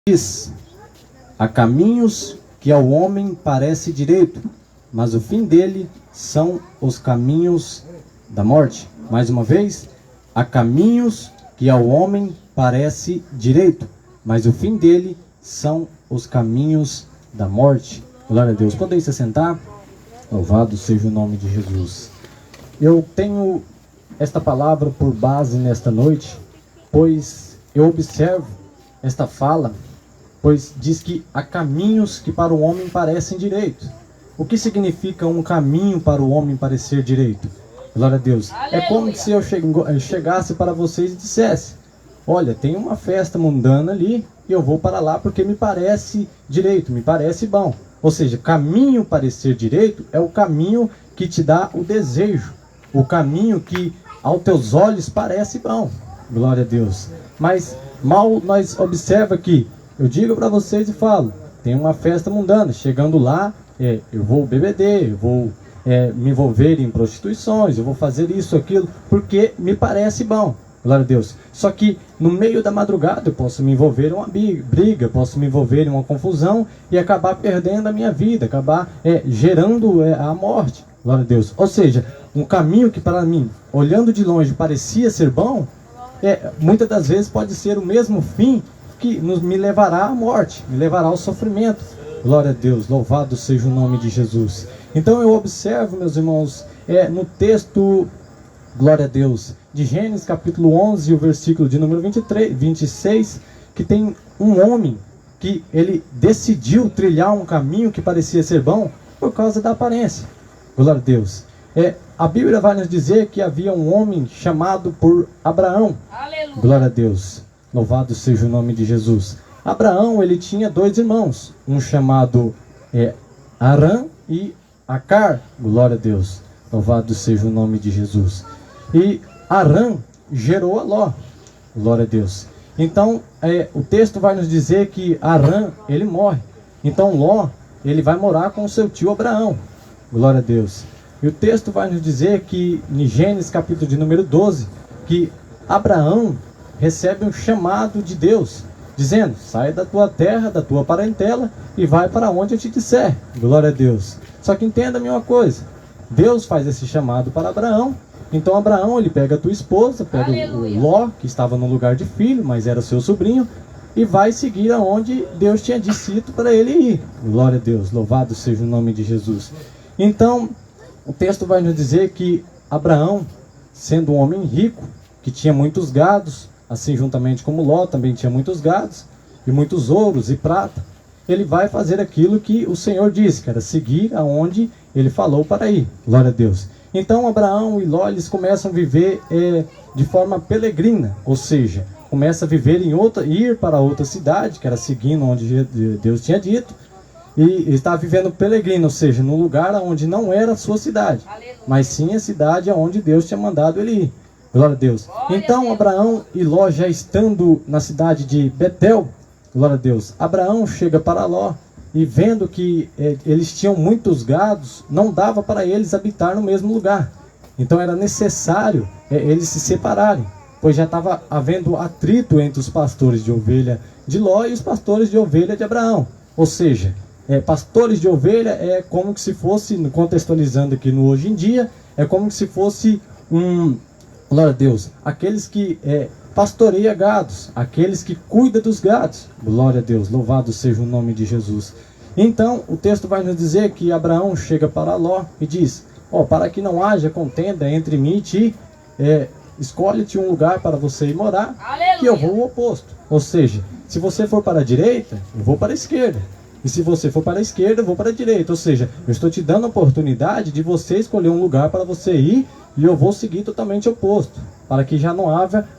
Diz: há caminhos que ao homem parece direito, mas o fim dele são os caminhos da morte. Mais uma vez, há caminhos que ao homem parece direito, mas o fim dele são os caminhos da morte. Glória a Deus. Podem se sentar? Louvado seja o nome de Jesus. Eu tenho esta palavra por base nesta noite, pois eu observo esta fala, pois diz que há caminhos que para o homem parecem direitos. O que significa um caminho para o homem parecer direito? Glória a Deus. Aleluia. É como se eu chegasse para vocês e dissesse: olha, tem uma festa mundana ali e eu vou para lá porque me parece direito, me parece bom. Ou seja, caminho parecer direito é o caminho que te dá o desejo, o caminho que aos teus olhos parece bom. Glória a Deus. Mas mal nós observa que eu digo para vocês e falo: tem uma festa mundana, chegando lá, eu vou beber, eu vou me envolver em prostituições, eu vou fazer isso, aquilo, porque me parece bom. Glória a Deus. Só que no meio da madrugada eu posso me envolver em uma briga, posso me envolver em uma confusão e acabar perdendo a minha vida, acabar gerando a morte. Glória a Deus. Ou seja, um caminho que para mim, olhando de longe, parecia ser bom, muitas das vezes pode ser o mesmo fim que me levará à morte, me levará ao sofrimento. Glória a Deus, louvado seja o nome de Jesus. Então eu observo, meus irmãos, no texto, glória a Deus, de Gênesis capítulo 11, o versículo de número 26, que tem um homem que ele decidiu trilhar um caminho que parecia ser bom por causa da aparência. Glória a Deus. A Bíblia vai nos dizer que havia um homem chamado por Abraão. Aleluia. Glória a Deus. Louvado seja o nome de Jesus. Abraão, ele tinha 2 irmãos, um chamado Arã e Acar. Glória a Deus. Louvado seja o nome de Jesus. E Arã gerou a Ló. Glória a Deus. Então, o texto vai nos dizer que Arã, ele morre. Então Ló, ele vai morar com o seu tio Abraão. Glória a Deus. E o texto vai nos dizer que, em Gênesis capítulo de número 12, que Abraão recebe um chamado de Deus, dizendo: sai da tua terra, da tua parentela e vai para onde eu te disser. Glória a Deus. Só que entenda-me uma coisa: Deus faz esse chamado para Abraão. Então Abraão, ele pega a tua esposa, pega o Ló, que estava no lugar de filho, mas era seu sobrinho, e vai seguir aonde Deus tinha dito para ele ir. Glória a Deus, louvado seja o nome de Jesus. Então, o texto vai nos dizer que Abraão, sendo um homem rico, que tinha muitos gados, assim juntamente como Ló também tinha muitos gados, e muitos ouros e prata, ele vai fazer aquilo que o Senhor disse, que era seguir aonde ele falou para ir. Glória a Deus. Então Abraão e Ló, eles começam a viver de forma peregrina, ou seja, começa a viver ir para outra cidade, que era seguindo onde Deus tinha dito, e está vivendo peregrino, ou seja, num lugar onde não era a sua cidade, mas sim a cidade onde Deus tinha mandado ele ir. Glória a Deus. Então Abraão e Ló, já estando na cidade de Betel, glória a Deus, Abraão chega para Ló e vendo que eles tinham muitos gados, não dava para eles habitar no mesmo lugar. Então era necessário eles se separarem, pois já estava havendo atrito entre os pastores de ovelha de Ló e os pastores de ovelha de Abraão. Ou seja, pastores de ovelha é como que se fosse, contextualizando aqui no hoje em dia, é como que se fosse glória a Deus, aqueles que pastoreia gados, aqueles que cuida dos gados. Glória a Deus, louvado seja o nome de Jesus. Então o texto vai nos dizer que Abraão chega para Ló e diz: para que não haja contenda entre mim e ti, escolhe-te um lugar para você ir morar. Aleluia. Que eu vou ao oposto. Ou seja, se você for para a direita, eu vou para a esquerda. E se você for para a esquerda, eu vou para a direita. Ou seja, eu estou te dando a oportunidade de você escolher um lugar para você ir, e eu vou seguir totalmente oposto, para que já não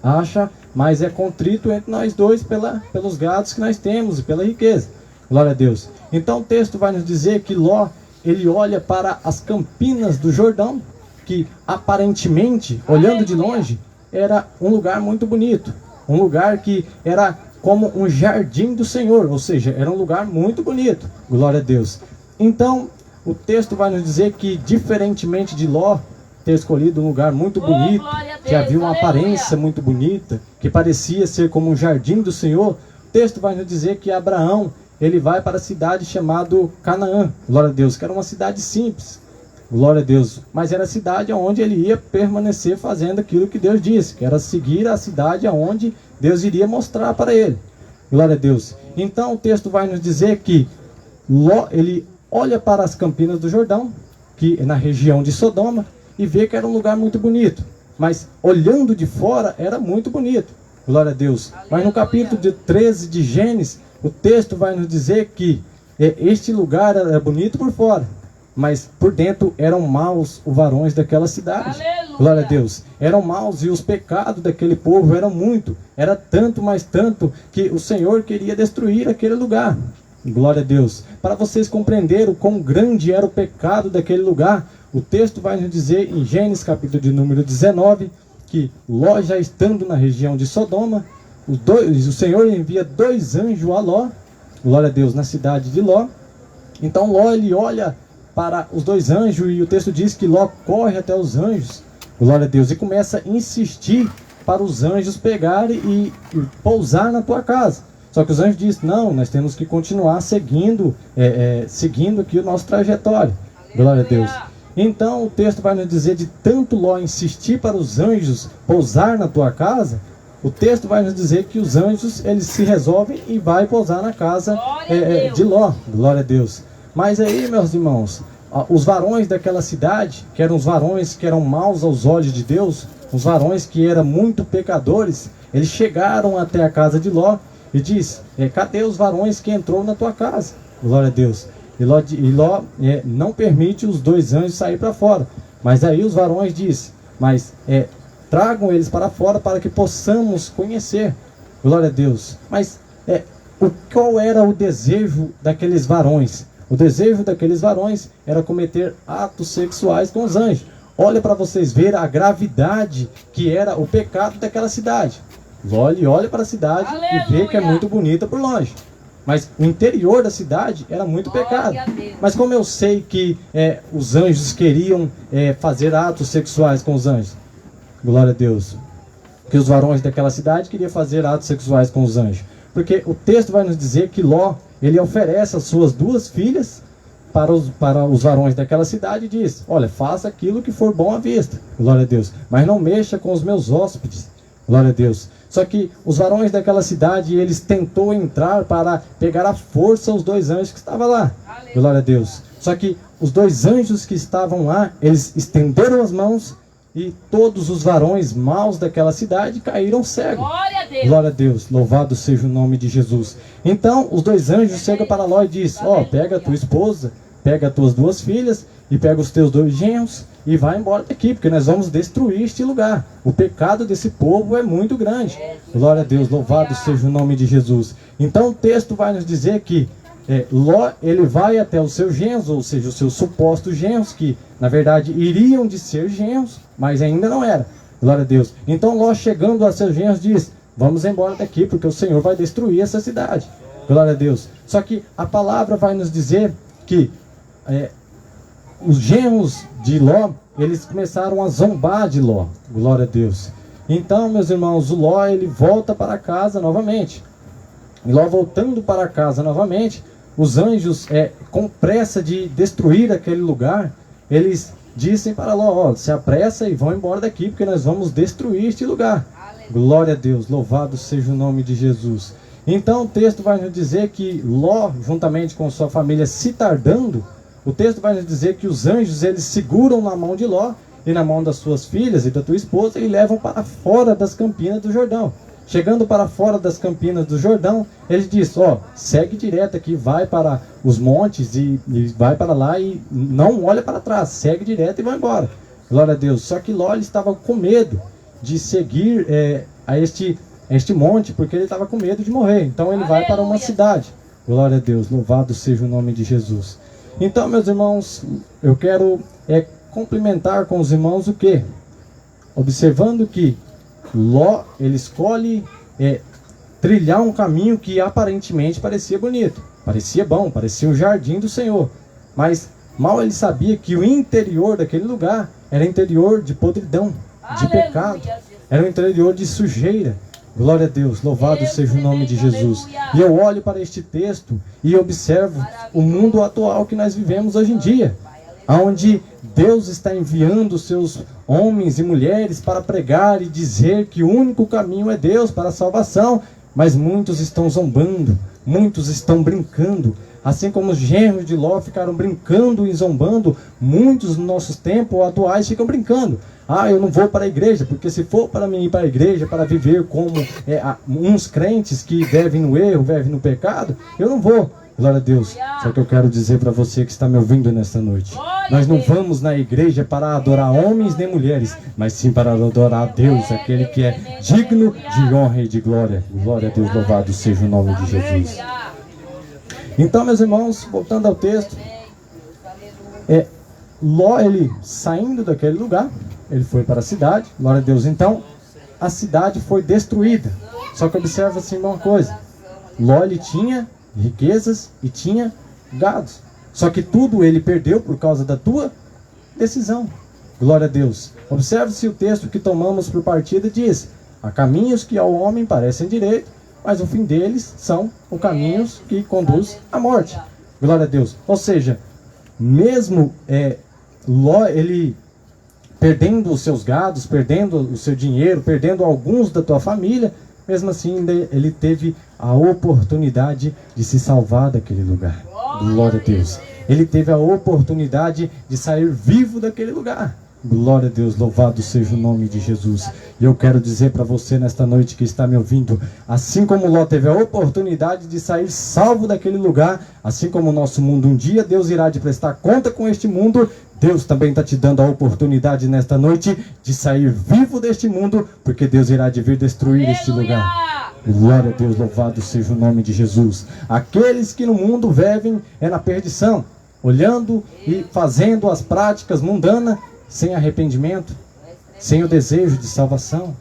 haja mais contrito entre nós dois pelos gados que nós temos e pela riqueza. Glória a Deus. Então o texto vai nos dizer que Ló, ele olha para as campinas do Jordão, que aparentemente, olhando de longe, era um lugar muito bonito, um lugar que era como um jardim do Senhor, ou seja, era um lugar muito bonito. Glória a Deus. Então o texto vai nos dizer que, diferentemente de Ló ter escolhido um lugar muito bonito, que havia uma aparência muito bonita, que parecia ser como um jardim do Senhor, texto vai nos dizer que Abraão, ele vai para a cidade chamada Canaã, glória a Deus, que era uma cidade simples, glória a Deus, mas era a cidade onde ele ia permanecer fazendo aquilo que Deus disse, que era seguir a cidade aonde Deus iria mostrar para ele, glória a Deus. Então o texto vai nos dizer que Ló, ele olha para as campinas do Jordão, que é na região de Sodoma, e vê que era um lugar muito bonito, mas olhando de fora era muito bonito, glória a Deus. Mas no capítulo 13 de Gênesis, o texto vai nos dizer que este lugar era bonito por fora, mas por dentro eram maus os varões daquela cidade. Aleluia. Glória a Deus. Eram maus e os pecados daquele povo eram muito. Era tanto, mais tanto, que o Senhor queria destruir aquele lugar. Glória a Deus. Para vocês compreenderem o quão grande era o pecado daquele lugar, o texto vai nos dizer em Gênesis capítulo de número 19, que Ló, já estando na região de Sodoma, o Senhor envia 2 anjos a Ló, glória a Deus, na cidade de Ló. Então Ló, ele olha para os 2 anjos, e o texto diz que Ló corre até os anjos, glória a Deus, e começa a insistir para os anjos pegarem e pousar na tua casa. Só que os anjos dizem, não, nós temos que continuar seguindo aqui o nosso trajetório, glória a Deus. Então o texto vai nos dizer, de tanto Ló insistir para os anjos pousar na tua casa, o texto vai nos dizer que os anjos, eles se resolvem e vai pousar na casa de Ló, glória a Deus. Mas aí, meus irmãos, os varões daquela cidade, que eram os varões que eram maus aos olhos de Deus, os varões que eram muito pecadores, eles chegaram até a casa de Ló e diz, cadê os varões que entrou na tua casa? Glória a Deus. E Ló não permite os 2 anjos sair para fora. Mas aí os varões diz, mas tragam eles para fora para que possamos conhecer. Glória a Deus. Mas qual era o desejo daqueles varões? O desejo daqueles varões era cometer atos sexuais com os anjos. Olha para vocês verem a gravidade que era o pecado daquela cidade. Olha para a cidade. Aleluia. E vê que é muito bonita por longe. Mas o interior da cidade era muito pecado. Mas como eu sei que os anjos queriam fazer atos sexuais com os anjos? Glória a Deus. Que os varões daquela cidade queriam fazer atos sexuais com os anjos. Porque o texto vai nos dizer que Ló, ele oferece as suas 2 filhas para os varões daquela cidade e diz, olha, faça aquilo que for bom à vista, glória a Deus, mas não mexa com os meus hóspedes, glória a Deus. Só que os varões daquela cidade, eles tentou entrar para pegar à força os 2 anjos que estavam lá, glória a Deus. Só que os 2 anjos que estavam lá, eles estenderam as mãos e todos os varões maus daquela cidade caíram cegos. Glória a Deus. Glória a Deus, louvado seja o nome de Jesus. Então os 2 anjos chegam para Ló e diz, pega a tua esposa, pega as tuas 2 filhas e pega os teus 2 genros e vai embora daqui, porque nós vamos destruir este lugar. O pecado desse povo é muito grande. Glória a Deus, louvado seja o nome de Jesus. Então o texto vai nos dizer que Ló, ele vai até os seus genros, ou seja, os seus supostos genros, que na verdade iriam de ser genros, mas ainda não era. Glória a Deus. Então Ló, chegando a seus genros, diz, vamos embora daqui, porque o Senhor vai destruir essa cidade. Glória a Deus. Só que a palavra vai nos dizer que os genros de Ló, eles começaram a zombar de Ló. Glória a Deus. Então, meus irmãos, o Ló, ele volta para casa novamente. E Ló, voltando para casa novamente, os anjos, com pressa de destruir aquele lugar, eles dizem para Ló, se apressa e vão embora daqui, porque nós vamos destruir este lugar. Aleluia. Glória a Deus, louvado seja o nome de Jesus. Então o texto vai nos dizer que Ló, juntamente com sua família, se tardando, o texto vai nos dizer que os anjos, eles seguram na mão de Ló e na mão das suas filhas e da tua esposa e levam para fora das campinas do Jordão. Chegando para fora das campinas do Jordão, ele diz, segue direto aqui, vai para os montes e vai para lá e não olha para trás, segue direto e vai embora. Glória a Deus. Só que Ló, ele estava com medo de seguir a este monte, porque ele estava com medo de morrer. Então ele vai para uma cidade. Glória a Deus, louvado seja o nome de Jesus. Então, meus irmãos, eu quero complementar com os irmãos o quê? Observando que Ló, ele escolhe trilhar um caminho que aparentemente parecia bonito, parecia bom, parecia o jardim do Senhor, mas mal ele sabia que o interior daquele lugar era interior de podridão, de pecado, era um interior de sujeira. Glória a Deus, louvado seja o nome de Jesus. E eu olho para este texto e observo o mundo atual que nós vivemos hoje em dia, onde Deus está enviando seus homens e mulheres para pregar e dizer que o único caminho é Deus para a salvação, mas muitos estão zombando, muitos estão brincando, assim como os genros de Ló ficaram brincando e zombando, muitos nos nossos tempos atuais ficam brincando. Eu não vou para a igreja, porque se for para mim ir para a igreja, para viver como uns crentes que devem no erro, devem no pecado, eu não vou. Glória a Deus. Só que eu quero dizer para você que está me ouvindo nesta noite, nós não vamos na igreja para adorar homens nem mulheres, mas sim para adorar a Deus, aquele que é digno de honra e de glória. Glória a Deus, louvado seja o nome de Jesus. Então, meus irmãos, voltando ao texto, Ló, ele saindo daquele lugar, ele foi para a cidade, glória a Deus. Então, a cidade foi destruída. Só que observa assim uma coisa, Ló, ele tinha riquezas e tinha gados. Só que tudo ele perdeu por causa da tua decisão. Glória a Deus. Observe-se o texto que tomamos por partida diz: há caminhos que ao homem parecem direito, mas o fim deles são os caminhos que conduzem à morte. Glória a Deus. Ou seja, mesmo Ló, ele perdendo os seus gados, perdendo o seu dinheiro, perdendo alguns da tua família, mesmo assim ele teve a oportunidade de se salvar daquele lugar. Glória a Deus. Ele teve a oportunidade de sair vivo daquele lugar. Glória a Deus, louvado seja o nome de Jesus. E eu quero dizer para você nesta noite que está me ouvindo, assim como Ló teve a oportunidade de sair salvo daquele lugar, assim como o nosso mundo um dia Deus irá de prestar conta com este mundo, Deus também está te dando a oportunidade nesta noite de sair vivo deste mundo, porque Deus irá de vir destruir este lugar. Glória a Deus, louvado seja o nome de Jesus. Aqueles que no mundo vivem na perdição, olhando e fazendo as práticas mundanas, sem arrependimento, sem o desejo de salvação,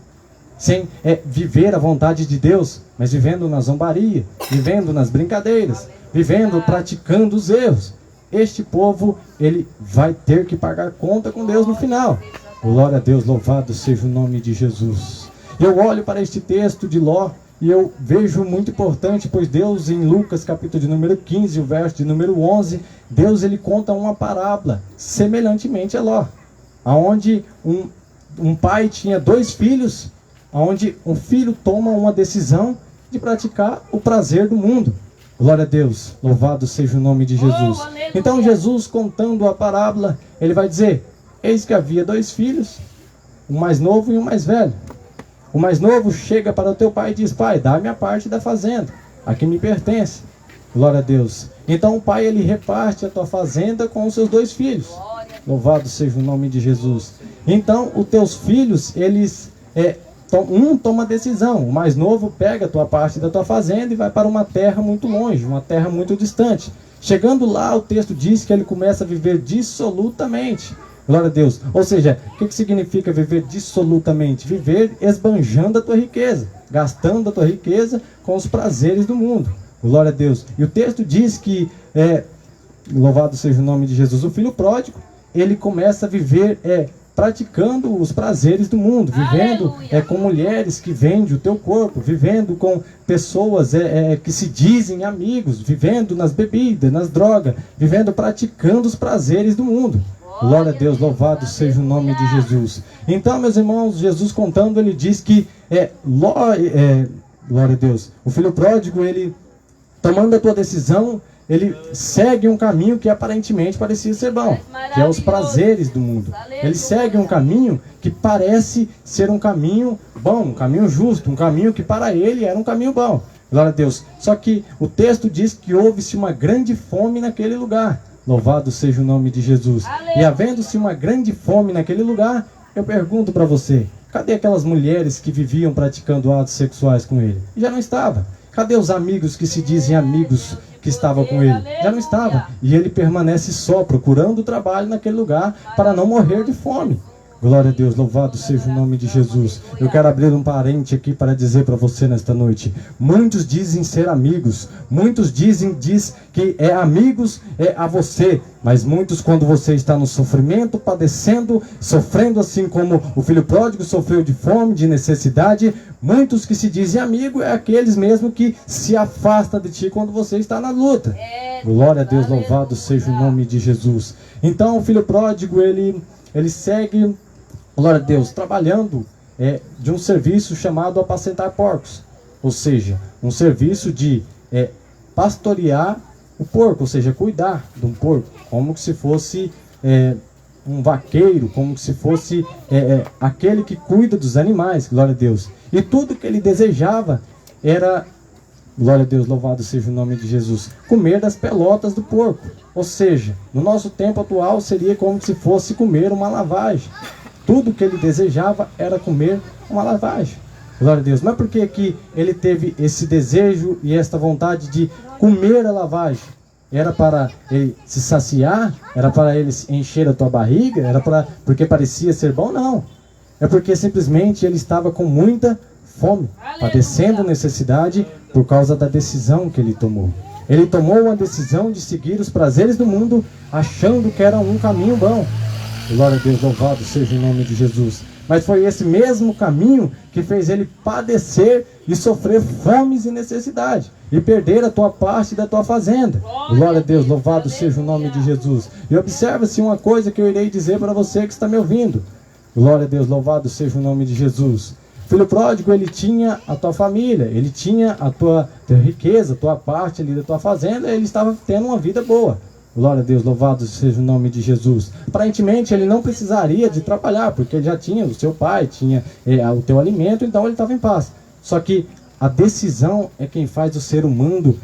sem viver a vontade de Deus, mas vivendo na zombaria, vivendo nas brincadeiras, vivendo, praticando os erros. Este povo, ele vai ter que pagar conta com Deus no final. Glória a Deus, louvado seja o nome de Jesus. Eu olho para este texto de Ló e eu vejo muito importante, pois Deus em Lucas capítulo de número 15, o verso de número 11, Deus ele conta uma parábola semelhantemente a Ló, onde um pai tinha 2 filhos, onde um filho toma uma decisão de praticar o prazer do mundo. Glória a Deus, louvado seja o nome de Jesus. Então Jesus, contando a parábola, ele vai dizer: eis que havia 2 filhos, um mais novo e um mais velho. O mais novo chega para o teu pai e diz: pai, dá-me a parte da fazenda, a que me pertence. Glória a Deus. Então o pai, ele reparte a tua fazenda com os seus 2 filhos. Louvado seja o nome de Jesus. Então os teus filhos, eles um toma decisão, o mais novo pega a tua parte da tua fazenda e vai para uma terra muito longe, uma terra muito distante. Chegando lá, o texto diz que ele começa a viver dissolutamente. Glória a Deus. Ou seja, o que significa viver dissolutamente? Viver esbanjando a tua riqueza, gastando a tua riqueza com os prazeres do mundo. Glória a Deus. E o texto diz que, louvado seja o nome de Jesus, o filho pródigo, ele começa a viver praticando os prazeres do mundo, vivendo com mulheres que vendem o teu corpo, vivendo com pessoas que se dizem amigos, vivendo nas bebidas, nas drogas, vivendo praticando os prazeres do mundo. Glória a Deus, louvado seja o nome de Jesus. Então, meus irmãos, Jesus contando, ele diz que glória a Deus, o filho pródigo, ele tomando a tua decisão, ele segue um caminho que aparentemente parecia ser bom, que é os prazeres do mundo. Ele segue um caminho que parece ser um caminho bom, um caminho justo, um caminho que para ele era um caminho bom. Glória a Deus. Só que o texto diz que houve-se uma grande fome naquele lugar. Louvado seja o nome de Jesus. E havendo-se uma grande fome naquele lugar, eu pergunto para você, cadê aquelas mulheres que viviam praticando atos sexuais com ele? Já não estava. Cadê os amigos que se dizem amigos que estavam com ele? Já não estava. E ele permanece só, procurando trabalho naquele lugar para não morrer de fome. Glória a Deus, louvado seja o nome de Jesus. Eu quero abrir um parente aqui para dizer para você nesta noite. Muitos dizem ser amigos, muitos diz que é amigos a você, mas muitos, quando você está no sofrimento, padecendo, sofrendo assim como o filho pródigo sofreu de fome, de necessidade, muitos que se dizem amigo é aqueles mesmo que se afastam de ti quando você está na luta. Glória a Deus, louvado seja o nome de Jesus. Então o filho pródigo, ele segue, glória a Deus, trabalhando de um serviço chamado apacentar porcos. Ou seja, um serviço de pastorear o porco, ou seja, cuidar de um porco, como se fosse um vaqueiro, como se fosse aquele que cuida dos animais, glória a Deus. E tudo que ele desejava era, glória a Deus, louvado seja o nome de Jesus, comer das pelotas do porco. Ou seja, no nosso tempo atual seria como se fosse comer uma lavagem. Tudo que ele desejava era comer uma lavagem. Glória a Deus. Mas por que que ele teve esse desejo e esta vontade de comer a lavagem? Era para ele se saciar? Era para ele encher a tua barriga? Era porque parecia ser bom? Não. É porque simplesmente ele estava com muita fome, padecendo necessidade por causa da decisão que ele tomou. Ele tomou uma decisão de seguir os prazeres do mundo, achando que era um caminho bom. Glória a Deus, louvado seja o nome de Jesus. Mas foi esse mesmo caminho que fez ele padecer e sofrer fomes e necessidade, e perder a tua parte da tua fazenda. Glória a Deus, louvado seja o nome de Jesus. E observa-se uma coisa que eu irei dizer para você que está me ouvindo. Glória a Deus, louvado seja o nome de Jesus. Filho pródigo, ele tinha a tua família, ele tinha a tua riqueza, a tua parte ali da tua fazenda, ele estava tendo uma vida boa. Glória a Deus, louvado seja o nome de Jesus. Aparentemente ele não precisaria de trabalhar, porque ele já tinha o seu pai, tinha o teu alimento, então ele estava em paz. Só que a decisão é quem faz o ser humano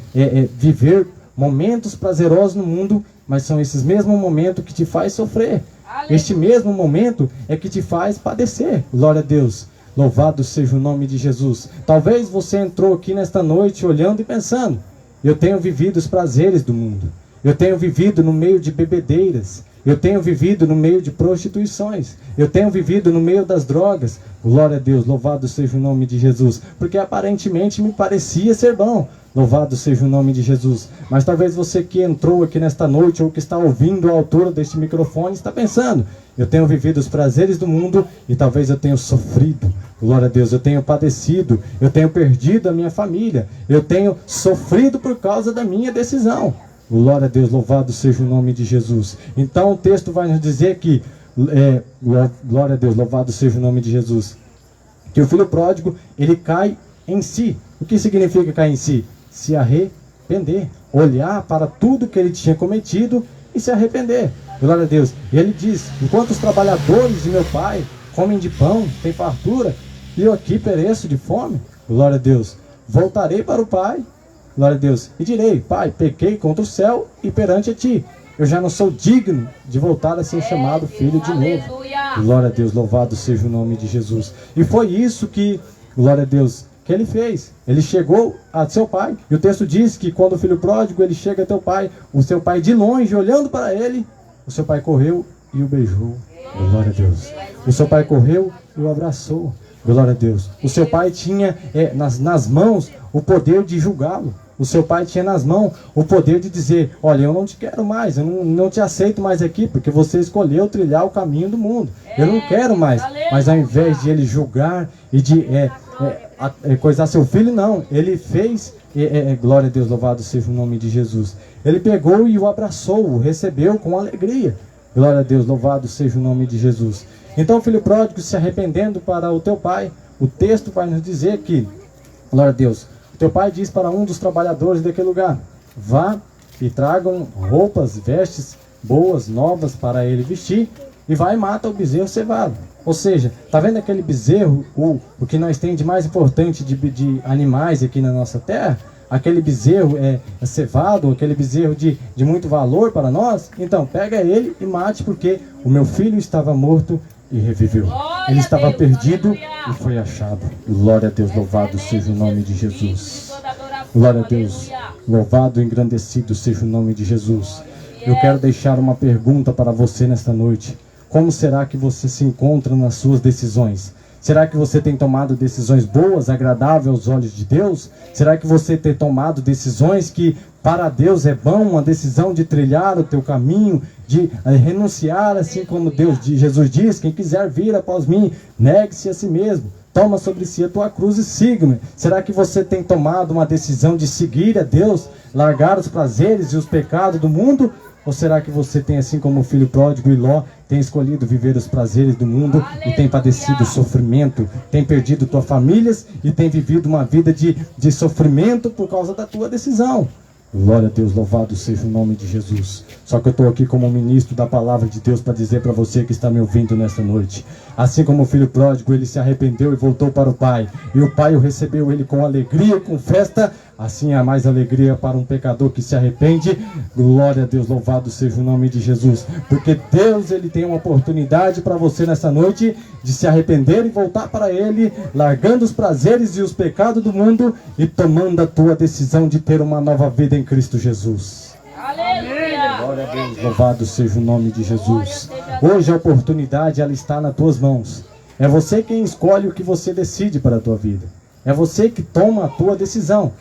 viver momentos prazerosos no mundo, mas são esses mesmos momentos que te faz sofrer. Este mesmo momento é que te faz padecer. Glória a Deus. Louvado seja o nome de Jesus. Talvez você entrou aqui nesta noite olhando e pensando: eu tenho vivido os prazeres do mundo. Eu tenho vivido no meio de bebedeiras. Eu tenho vivido no meio de prostituições. Eu tenho vivido no meio das drogas. Glória a Deus, louvado seja o nome de Jesus. Porque aparentemente me parecia ser bom. Louvado seja o nome de Jesus. Mas talvez você que entrou aqui nesta noite, ou que está ouvindo a altura deste microfone, está pensando: eu tenho vivido os prazeres do mundo e talvez eu tenha sofrido. Glória a Deus, eu tenho padecido, eu tenho perdido a minha família, eu tenho sofrido por causa da minha decisão. Glória a Deus, louvado seja o nome de Jesus. Então o texto vai nos dizer que, glória a Deus, louvado seja o nome de Jesus, que o filho pródigo, ele cai em si. O que significa cair em si? Se arrepender, olhar para tudo que ele tinha cometido e se arrepender. Glória a Deus. E ele diz: enquanto os trabalhadores de meu pai comem de pão, têm fartura, e eu aqui pereço de fome, glória a Deus, voltarei para o Pai, glória a Deus, e direi: Pai, pequei contra o céu e perante a ti, eu já não sou digno de voltar a ser chamado filho de novo. Glória a Deus, louvado seja o nome de Jesus. E foi isso que, glória a Deus, que ele fez. Ele chegou a seu pai, e o texto diz que quando o filho pródigo ele chega a teu pai, o seu pai de longe olhando para ele, o seu pai correu e o beijou. Glória a Deus. O seu pai correu e o abraçou. Glória a Deus. O seu pai tinha nas mãos o poder de julgá-lo. O seu pai tinha nas mãos o poder de dizer: olha, eu não te quero mais, eu não te aceito mais aqui, porque você escolheu trilhar o caminho do mundo. Eu não quero mais. Mas ao invés de ele julgar e de coisar seu filho, não. Ele fez, glória a Deus, louvado seja o nome de Jesus. Ele pegou e o abraçou, o recebeu com alegria. Glória a Deus, louvado seja o nome de Jesus. Então o filho pródigo, se arrependendo para o teu pai, o texto vai nos dizer que, glória a Deus, o teu pai diz para um dos trabalhadores daquele lugar: vá e tragam roupas, vestes boas, novas para ele vestir, e vai e mata o bezerro cevado. Ou seja, está vendo aquele bezerro, o que nós temos de mais importante de animais aqui na nossa terra? Aquele bezerro é cevado, aquele bezerro de muito valor para nós. Então pega ele e mate, porque o meu filho estava morto e reviveu. Ele estava perdido e foi achado. Glória a Deus, louvado seja o nome de Jesus. Glória a Deus, louvado e engrandecido seja o nome de Jesus. Eu quero deixar uma pergunta para você nesta noite. como será que você se encontra nas suas decisões? Será que você tem tomado decisões boas, agradáveis aos olhos de Deus? Será que você tem tomado decisões que para Deus é bom, uma decisão de trilhar o teu caminho, de renunciar, assim como Jesus diz, quem quiser vir após mim, negue-se a si mesmo, toma sobre si a tua cruz e siga-me. Será que você tem tomado uma decisão de seguir a Deus, largar os prazeres e os pecados do mundo? Ou será que você tem, assim como o filho pródigo e Ló, tem escolhido viver os prazeres do mundo e tem padecido sofrimento, tem perdido tuas famílias e tem vivido uma vida de sofrimento por causa da tua decisão? Glória a Deus, louvado seja o nome de Jesus. Só que eu estou aqui como ministro da palavra de Deus para dizer para você que está me ouvindo nesta noite. Assim como o filho pródigo, ele se arrependeu e voltou para o pai. E o pai o recebeu ele com alegria, com festa. Assim há mais alegria para um pecador que se arrepende. Glória a Deus, louvado seja o nome de Jesus. Porque Deus, ele tem uma oportunidade para você nessa noite de se arrepender e voltar para ele, largando os prazeres e os pecados do mundo e tomando a tua decisão de ter uma nova vida em Cristo Jesus. Aleluia! Glória a Deus, louvado seja o nome de Jesus. Hoje a oportunidade, ela está nas tuas mãos. É você quem escolhe o que você decide para a tua vida. É você que toma a tua decisão.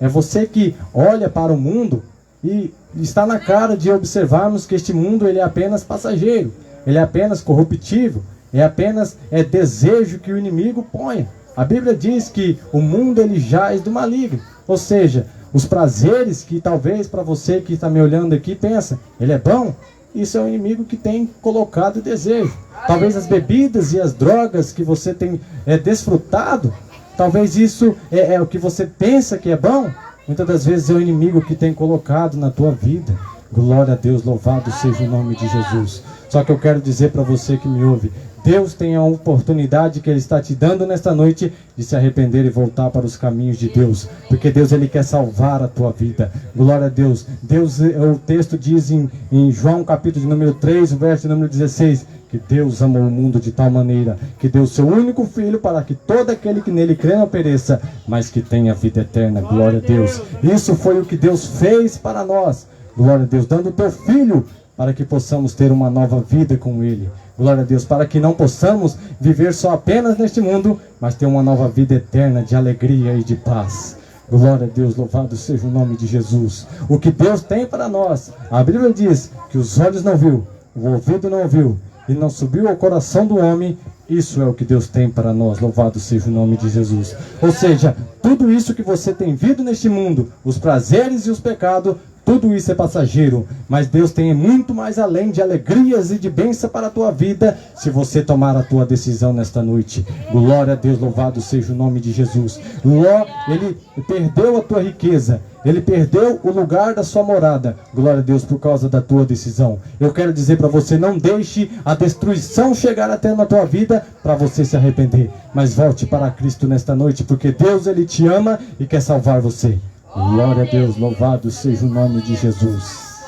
É você que olha para o mundo e está na cara de observarmos que este mundo ele é apenas passageiro, ele é apenas corruptível, é apenas desejo que o inimigo põe. A Bíblia diz que o mundo ele jaz do maligno, ou seja, os prazeres que talvez para você que está me olhando aqui pensa, ele é bom, isso é o inimigo que tem colocado desejo. Talvez as bebidas e as drogas que você tem desfrutado, talvez isso é o que você pensa que é bom. Muitas das vezes é o inimigo que tem colocado na tua vida. Glória a Deus, louvado seja o nome de Jesus. Só que eu quero dizer para você que me ouve, Deus tem a oportunidade que Ele está te dando nesta noite de se arrepender e voltar para os caminhos de Deus. Porque Deus, Ele quer salvar a tua vida. Glória a Deus. Deus, o texto diz em João capítulo de número 3, verso número 16, que Deus amou o mundo de tal maneira que deu o seu único filho para que todo aquele que nele crê não pereça, mas que tenha vida eterna. Glória a Deus. Isso foi o que Deus fez para nós. Glória a Deus, dando o teu filho para que possamos ter uma nova vida com Ele. Glória a Deus, para que não possamos viver só apenas neste mundo, mas ter uma nova vida eterna de alegria e de paz. Glória a Deus, louvado seja o nome de Jesus. O que Deus tem para nós, a Bíblia diz que os olhos não viu, o ouvido não ouviu, e não subiu ao coração do homem, isso é o que Deus tem para nós, louvado seja o nome de Jesus. Ou seja, tudo isso que você tem visto neste mundo, os prazeres e os pecados, tudo isso é passageiro, mas Deus tem muito mais além de alegrias e de bênção para a tua vida, se você tomar a tua decisão nesta noite. Glória a Deus, louvado seja o nome de Jesus. Ló, ele perdeu a tua riqueza, ele perdeu o lugar da sua morada. Glória a Deus, por causa da tua decisão. Eu quero dizer para você, não deixe a destruição chegar até na tua vida para você se arrepender, mas volte para Cristo nesta noite, porque Deus, Ele te ama e quer salvar você. Glória a Deus, louvado seja o nome de Jesus.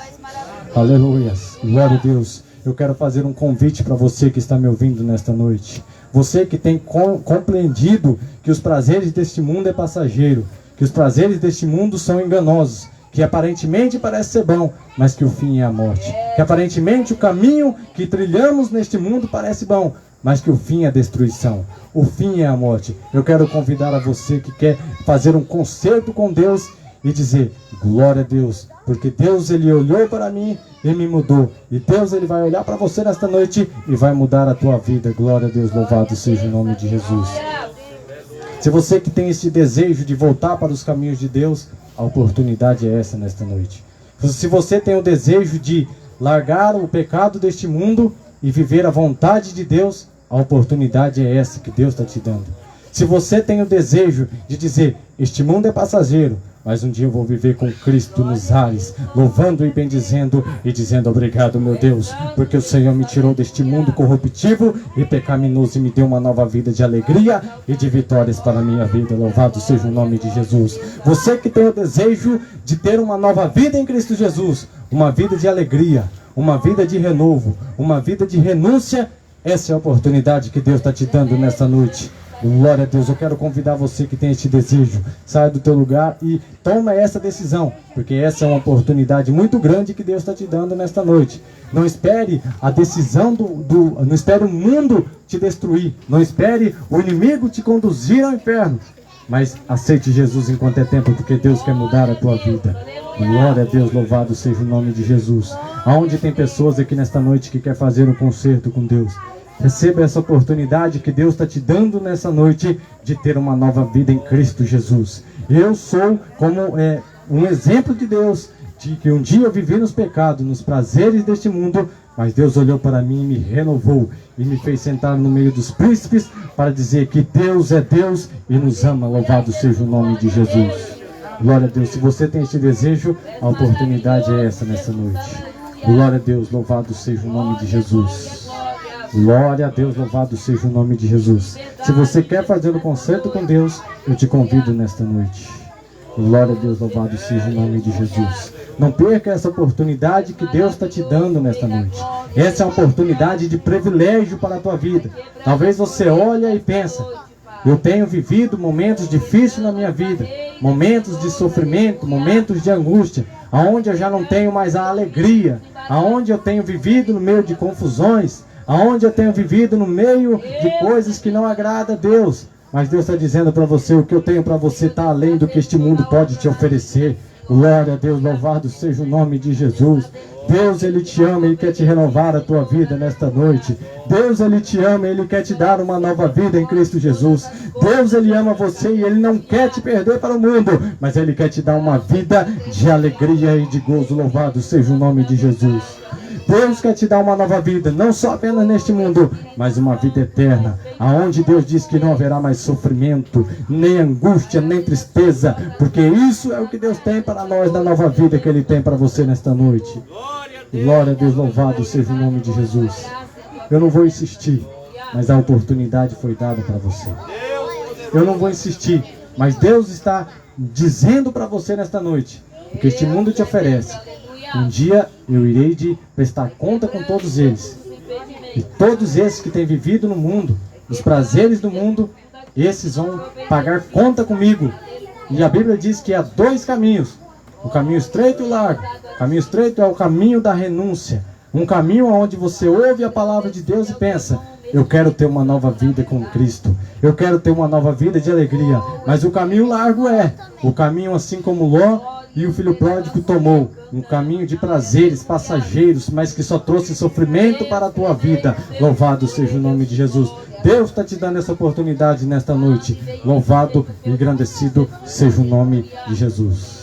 Aleluia, glória a Deus. Eu quero fazer um convite para você que está me ouvindo nesta noite. Você que tem compreendido que os prazeres deste mundo é passageiro, que os prazeres deste mundo são enganosos, que aparentemente parece ser bom, mas que o fim é a morte. Que aparentemente o caminho que trilhamos neste mundo parece bom, mas que o fim é a destruição, o fim é a morte. Eu quero convidar a você que quer fazer um concerto com Deus e dizer, glória a Deus, porque Deus, Ele olhou para mim e me mudou, e Deus, Ele vai olhar para você nesta noite e vai mudar a tua vida. Glória a Deus, louvado seja o nome de Jesus. Se você que tem esse desejo de voltar para os caminhos de Deus, a oportunidade é essa nesta noite. Se você tem o desejo de largar o pecado deste mundo e viver a vontade de Deus, a oportunidade é essa que Deus está te dando. Se você tem o desejo de dizer, este mundo é passageiro, mas um dia eu vou viver com Cristo nos ares, louvando e bendizendo e dizendo obrigado, meu Deus, porque o Senhor me tirou deste mundo corruptível e pecaminoso e me deu uma nova vida de alegria e de vitórias para a minha vida. Louvado seja o nome de Jesus. Você que tem o desejo de ter uma nova vida em Cristo Jesus, uma vida de alegria, uma vida de renovo, uma vida de renúncia, essa é a oportunidade que Deus está te dando nessa noite. Glória a Deus. Eu quero convidar você que tem este desejo, saia do teu lugar e toma essa decisão, porque essa é uma oportunidade muito grande que Deus está te dando nesta noite. Não espere a decisão não espere o mundo te destruir, não espere o inimigo te conduzir ao inferno, mas aceite Jesus enquanto é tempo, porque Deus quer mudar a tua vida. Glória a Deus, louvado seja o nome de Jesus. Aonde tem pessoas aqui nesta noite que quer fazer um concerto com Deus, receba essa oportunidade que Deus está te dando nessa noite de ter uma nova vida em Cristo Jesus. Eu sou como um exemplo de Deus, de que um dia eu vivi nos pecados, nos prazeres deste mundo, mas Deus olhou para mim e me renovou e me fez sentar no meio dos príncipes para dizer que Deus é Deus e nos ama. Louvado seja o nome de Jesus. Glória a Deus. Se você tem este desejo, a oportunidade é essa nessa noite. Glória a Deus, louvado seja o nome de Jesus. Glória a Deus, louvado seja o nome de Jesus. Se você quer fazer um concerto com Deus, eu te convido nesta noite. Glória a Deus, louvado seja o nome de Jesus. Não perca essa oportunidade que Deus está te dando nesta noite. Essa é uma oportunidade de privilégio para a tua vida. Talvez você olhe e pensa: eu tenho vivido momentos difíceis na minha vida, momentos de sofrimento, momentos de angústia, aonde eu já não tenho mais a alegria, aonde eu tenho vivido no meio de confusões, aonde eu tenho vivido no meio de coisas que não agradam a Deus. Mas Deus está dizendo para você: o que eu tenho para você está além do que este mundo pode te oferecer. Glória a Deus, louvado seja o nome de Jesus. Deus, Ele te ama, Ele quer te renovar a tua vida nesta noite. Deus, Ele te ama, Ele quer te dar uma nova vida em Cristo Jesus. Deus, Ele ama você e Ele não quer te perder para o mundo, mas Ele quer te dar uma vida de alegria e de gozo. Louvado seja o nome de Jesus. Deus quer te dar uma nova vida, não só apenas neste mundo, mas uma vida eterna, aonde Deus diz que não haverá mais sofrimento, nem angústia, nem tristeza, porque isso é o que Deus tem para nós, na nova vida que Ele tem para você nesta noite. Glória a Deus, louvado seja o nome de Jesus. Eu não vou insistir, mas a oportunidade foi dada para você. Eu não vou insistir, mas Deus está dizendo para você nesta noite, o que este mundo te oferece. Um dia eu irei de prestar conta com todos eles. E todos esses que têm vivido no mundo, os prazeres do mundo, esses vão pagar conta comigo. E a Bíblia diz que há dois caminhos: o caminho estreito e o largo. O caminho estreito é o caminho da renúncia, um caminho onde você ouve a palavra de Deus e pensa: eu quero ter uma nova vida com Cristo, eu quero ter uma nova vida de alegria. Mas o caminho largo é o caminho assim como Ló e o filho pródigo tomou, um caminho de prazeres passageiros, mas que só trouxe sofrimento para a tua vida. Louvado seja o nome de Jesus. Deus está te dando essa oportunidade nesta noite. Louvado e engrandecido seja o nome de Jesus.